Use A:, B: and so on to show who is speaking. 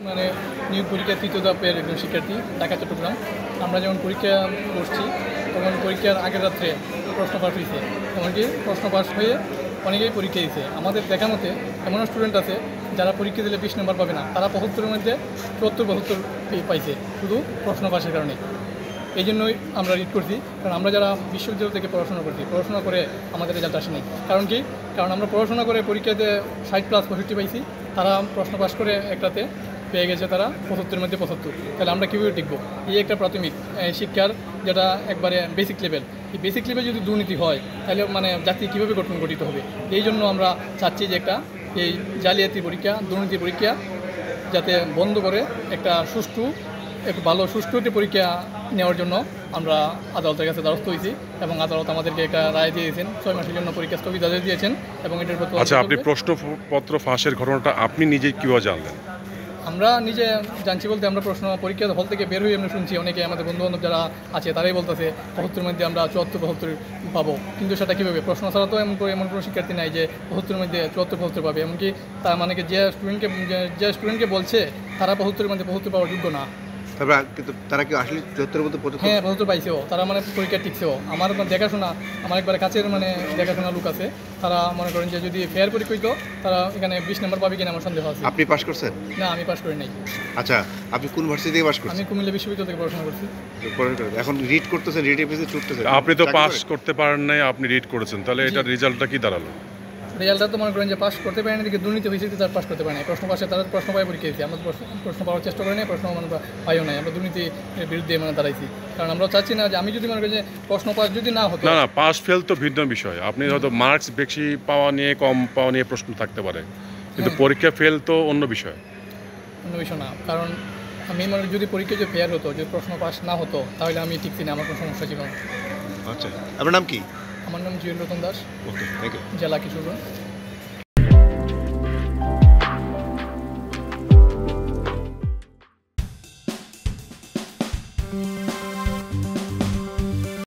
A: মানে নিয়োগ পরীক্ষা তৃতীয় ধাপের একজন শিক্ষার্থী ঢাকা চট্টগ্রাম। আমরা যখন পরীক্ষা করছি তখন পরীক্ষার আগের রাত্রে প্রশ্ন পাস হয়েছে, এমনকি প্রশ্ন পাস হয়ে অনেকেই পরীক্ষা দিয়েছে। আমাদের দেখা মতে এমনও স্টুডেন্ট আছে যারা পরীক্ষা দিলে 20 নম্বর পাবে না, তারা 75-এর মধ্যে 74-72 পাইছে শুধু প্রশ্ন পাসের কারণে। এই জন্যই আমরা রিড করছি, কারণ আমরা যারা বিশ্ববিদ্যালয় থেকে পড়াশোনা করে আমাদের রেজাল্ট আসেনি। কারণ কি? কারণ আমরা পড়াশোনা করে পরীক্ষাতে 60+ 65 পাইছি, তারা প্রশ্ন পাস করে একটাতে পেয়ে গেছে তারা 75-এর মধ্যে 75। তাহলে আমরা কীভাবে টিকবো? এই একটা প্রাথমিক শিক্ষার যেটা একবারে বেসিক লেভেল, এই বেসিক লেভেল যদি দুর্নীতি হয় তাহলে মানে জাতি কীভাবে গঠিত হবে? এই জন্য আমরা চাচ্ছি যে একটা এই জালিয়াতি পরীক্ষা, দুর্নীতি পরীক্ষা যাতে বন্ধ করে একটা ভালো সুষ্ঠু পরীক্ষা নেওয়ার জন্য আমরা আদালতের কাছে দ্বারস্থ হয়েছি এবং আদালত আমাদেরকে একটা রায় দিয়েছেন, 6 মাসের জন্য পরীক্ষা স্থগিতাদেশ দিয়েছেন এবং এটার প্রতি
B: আপনি প্রশ্নপত্র ফাঁসের ঘটনাটা আপনি নিজে কীভাবে জানলেন?
A: আমরা নিজে জানছি বলতে আমরা পরীক্ষার হল থেকে বের হয়ে আমরা শুনছি অনেকে আমাদের বন্ধুবান্ধব যারা আছে তারাই বলতেছে 75-এর মধ্যে আমরা 74-72 পাবো। কিন্তু সেটা কীভাবে? প্রশ্ন ছাড়া তো এমন কোনো শিক্ষার্থী নাই যে 75-এর মধ্যে 74-72 পাবে। এমনকি তার মানে কি যে স্টুডেন্টকে বলছে তারা 75-এর মধ্যে 75 পাওয়ার যোগ্য না।
C: কিন্তু তারা কি আসলে 74-এর মধ্যে 75?
A: হ্যাঁ, 75 পাইছেও, তারা মানে পরীক্ষা টিকছেও। আমার দেখাশোনা, আমার একবারে কাছের মানে দেখাশোনা লোক আছে, তারা মনে করেন যে যদি ফেয়ার পরীক্ষা হইতো তারা এখানে 20 নম্বর পাবে কিনা আমার সন্দেহ আছে।
C: আপনি পাস করছেন?
A: না, আমি পাস করি নাই।
C: আচ্ছা, আপনি কোন ভার্সিটি থেকে পাস করছেন?
A: আমি কুমিল্লা বিশ্ববিদ্যালয় থেকে পড়াশোনা করছি।
C: এখন রিড করতেছেন, রিড এফিসে ছুটতেছেন।
B: আপনি তো পাস করতে পারেন নাই, আপনি রিড করেছেন, তাহলে এটার রেজাল্টটা কি দাঁড়ালো?
A: রেজাল্টটা তো মনে করেন যে পাস করতে পারেনি, দিকে দুর্নীতি হয়েছে, তারা পাস করতে পারে না। প্রশ্ন পাশে তারা প্রশ্ন পায় পরীক্ষা দিয়েছি, আমরা প্রশ্ন পাওয়ার চেষ্টা করি নাই, প্রশ্ন মানে পাইও নাই। আমরা দুর্নীতির বিরুদ্ধে মানে দাঁড়াইছি, কারণ আমরা চাচ্ছি না যে আমি যদি মনে করি যে প্রশ্ন পাস যদি না হতো।
B: না, পাস ফেল তো ভিন্ন বিষয়। আপনি হয়তো মার্কস বেশি পাওয়া নিয়ে কম পাওয়া নিয়ে প্রশ্ন থাকতে পারে, কিন্তু পরীক্ষা ফেল তো অন্য বিষয়
A: না। কারণ আমি মনে যদি পরীক্ষা যে ফেয়ার হতো, যদি প্রশ্ন পাস না হতো, তাহলে আমি টিকছি না, আমার কোনো সমস্যা ছিল না।
C: আচ্ছা, আপনার নাম কি?
A: আমার নাম জিয়ল রতন দাস,
C: ওকে, থ্যাংক ইউ।
A: জেলা কিশোরগঞ্জ।